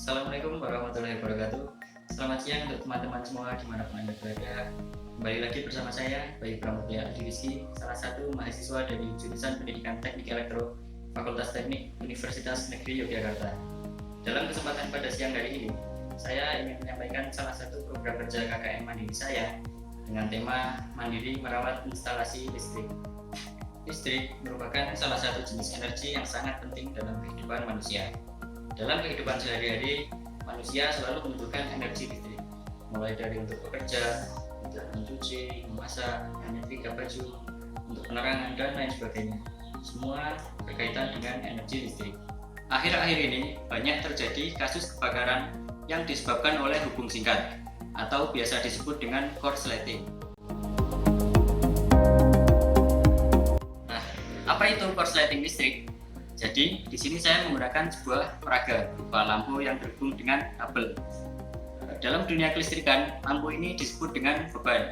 Assalamualaikum warahmatullahi wabarakatuh. Selamat siang untuk teman-teman semua dimanapun Anda berada. Kembali lagi bersama saya, Bayu Pramudia Adi Rizky, salah satu mahasiswa dari jurusan Pendidikan Teknik Elektro, Fakultas Teknik Universitas Negeri Yogyakarta. Dalam kesempatan pada siang hari ini, saya ingin menyampaikan salah satu program kerja KKN Mandiri saya dengan tema Mandiri Merawat Instalasi Listrik. Listrik merupakan salah satu jenis energi yang sangat penting dalam kehidupan manusia. Dalam kehidupan sehari-hari, manusia selalu membutuhkan energi listrik, mulai dari untuk bekerja, untuk mencuci, memasak, menyetrika baju, untuk penerangan, dan lain sebagainya. Semua berkaitan dengan energi listrik. Akhir-akhir ini banyak terjadi kasus kebakaran yang disebabkan oleh hubung singkat, atau biasa disebut dengan korsleting. Nah, apa itu korsleting listrik? Jadi, di sini saya menggunakan sebuah peraga berupa lampu yang terhubung dengan kabel. Dalam dunia kelistrikan, lampu ini disebut dengan beban.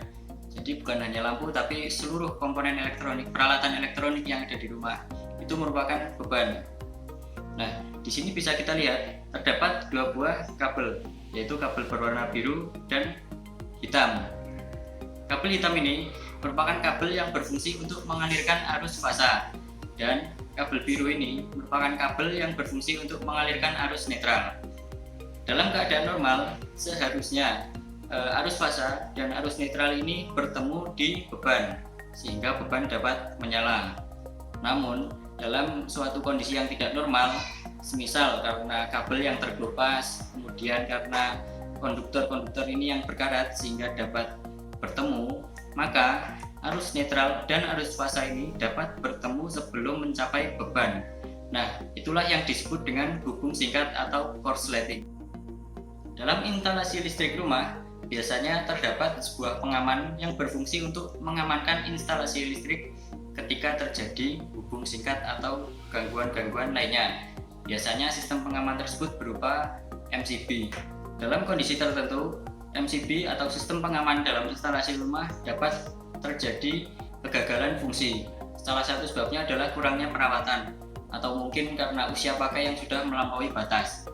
Jadi bukan hanya lampu, tapi seluruh komponen elektronik, peralatan elektronik yang ada di rumah itu merupakan beban. Nah, di sini bisa kita lihat terdapat dua buah kabel, yaitu kabel berwarna biru dan hitam. Kabel hitam ini merupakan kabel yang berfungsi untuk mengalirkan arus fasa, dan kabel biru ini merupakan kabel yang berfungsi untuk mengalirkan arus netral. Dalam keadaan normal, seharusnya arus fasa dan arus netral ini bertemu di beban, sehingga beban dapat menyala. Namun, dalam suatu kondisi yang tidak normal, semisal karena kabel yang terkelupas, kemudian karena konduktor-konduktor ini yang berkarat sehingga dapat bertemu, maka arus netral dan arus fasa ini dapat bertemu sebelum mencapai beban. Nah, itulah yang disebut dengan hubung singkat atau korsleting. Dalam instalasi listrik rumah, biasanya terdapat sebuah pengaman yang berfungsi untuk mengamankan instalasi listrik ketika terjadi hubung singkat atau gangguan-gangguan lainnya. Biasanya sistem pengaman tersebut berupa MCB. Dalam kondisi tertentu, MCB atau sistem pengaman dalam instalasi rumah dapat terjadi kegagalan fungsi. Salah satu sebabnya adalah kurangnya perawatan atau mungkin karena usia pakai yang sudah melampaui batas.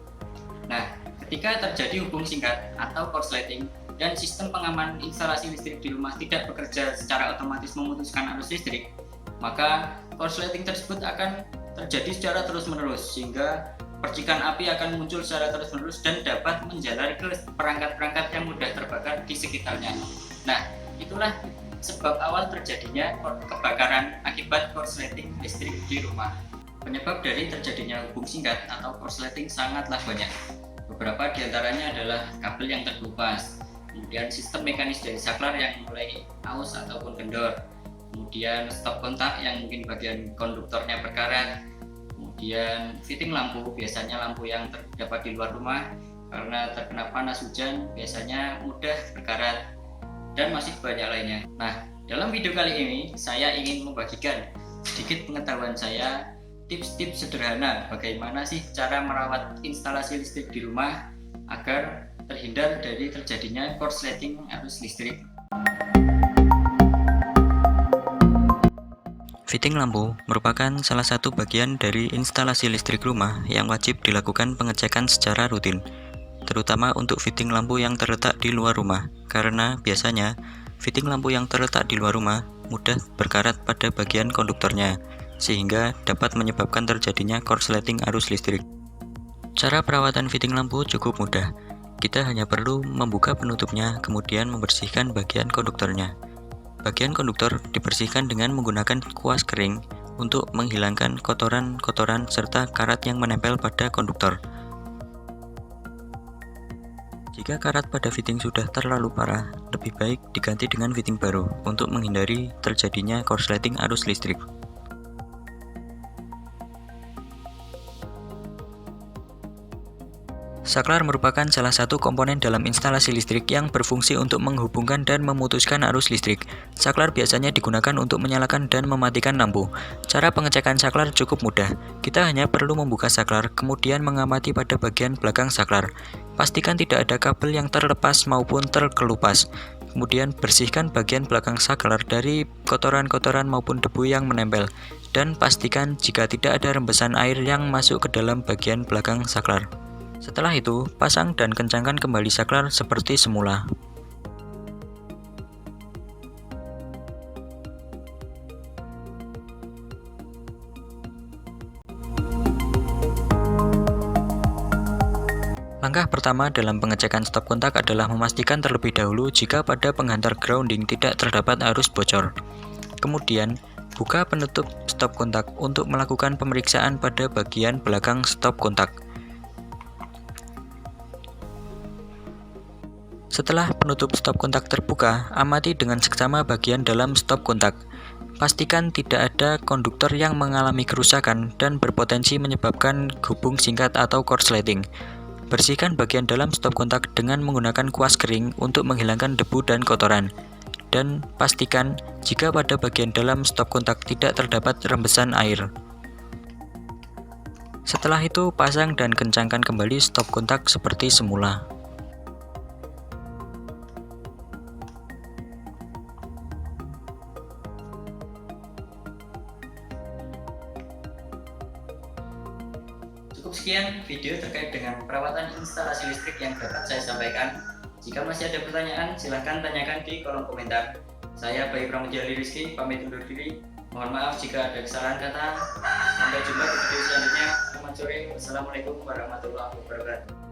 Nah, ketika terjadi hubung singkat atau korsleting dan sistem pengaman instalasi listrik di rumah tidak bekerja secara otomatis memutuskan arus listrik, maka korsleting tersebut akan terjadi secara terus-menerus sehingga percikan api akan muncul secara terus-menerus dan dapat menjalar ke perangkat-perangkat yang mudah terbakar di sekitarnya. Nah, itulah sebab awal terjadinya kebakaran akibat korsleting listrik di rumah. Penyebab dari terjadinya hubung singkat atau korsleting sangatlah banyak. Beberapa diantaranya adalah kabel yang terkelupas, kemudian sistem mekanis dari saklar yang mulai aus ataupun kendor, kemudian stop kontak yang mungkin bagian konduktornya berkarat, kemudian fitting lampu, biasanya lampu yang terdapat di luar rumah karena terkena panas hujan biasanya mudah berkarat, dan masih banyak lainnya. Nah, dalam video kali ini saya ingin membagikan sedikit pengetahuan saya, tips-tips sederhana bagaimana sih cara merawat instalasi listrik di rumah agar terhindar dari terjadinya korsleting arus listrik. Fitting lampu merupakan salah satu bagian dari instalasi listrik rumah yang wajib dilakukan pengecekan secara rutin, terutama untuk fitting lampu yang terletak di luar rumah, karena biasanya fitting lampu yang terletak di luar rumah mudah berkarat pada bagian konduktornya, sehingga dapat menyebabkan terjadinya korsleting arus listrik. Cara perawatan fitting lampu cukup mudah. Kita hanya perlu membuka penutupnya, kemudian membersihkan bagian konduktornya. Bagian konduktor dibersihkan dengan menggunakan kuas kering untuk menghilangkan kotoran-kotoran serta karat yang menempel pada konduktor. Jika karat pada fitting sudah terlalu parah, lebih baik diganti dengan fitting baru untuk menghindari terjadinya korsleting arus listrik. Saklar merupakan salah satu komponen dalam instalasi listrik yang berfungsi untuk menghubungkan dan memutuskan arus listrik. Saklar biasanya digunakan untuk menyalakan dan mematikan lampu. Cara pengecekan saklar cukup mudah. Kita hanya perlu membuka saklar, kemudian mengamati pada bagian belakang saklar. Pastikan tidak ada kabel yang terlepas maupun terkelupas. Kemudian bersihkan bagian belakang saklar dari kotoran-kotoran maupun debu yang menempel. Dan pastikan jika tidak ada rembesan air yang masuk ke dalam bagian belakang saklar. Setelah itu, pasang dan kencangkan kembali saklar seperti semula. Langkah pertama dalam pengecekan stop kontak adalah memastikan terlebih dahulu jika pada penghantar grounding tidak terdapat arus bocor. Kemudian, buka penutup stop kontak untuk melakukan pemeriksaan pada bagian belakang stop kontak. Setelah penutup stop kontak terbuka, amati dengan seksama bagian dalam stop kontak. Pastikan tidak ada konduktor yang mengalami kerusakan dan berpotensi menyebabkan gubung singkat atau korsleting. Bersihkan bagian dalam stop kontak dengan menggunakan kuas kering untuk menghilangkan debu dan kotoran. Dan pastikan jika pada bagian dalam stop kontak tidak terdapat rembesan air. Setelah itu, pasang dan kencangkan kembali stop kontak seperti semula. Cukup sekian video terkait dengan perawatan instalasi listrik yang dapat saya sampaikan. Jika masih ada pertanyaan, silahkan tanyakan di kolom komentar. Saya Bayu Pramudia Rizky, pamit undur diri. Mohon maaf jika ada kesalahan kata. Sampai jumpa di video selanjutnya. Selamat sore. Wassalamualaikum warahmatullahi wabarakatuh.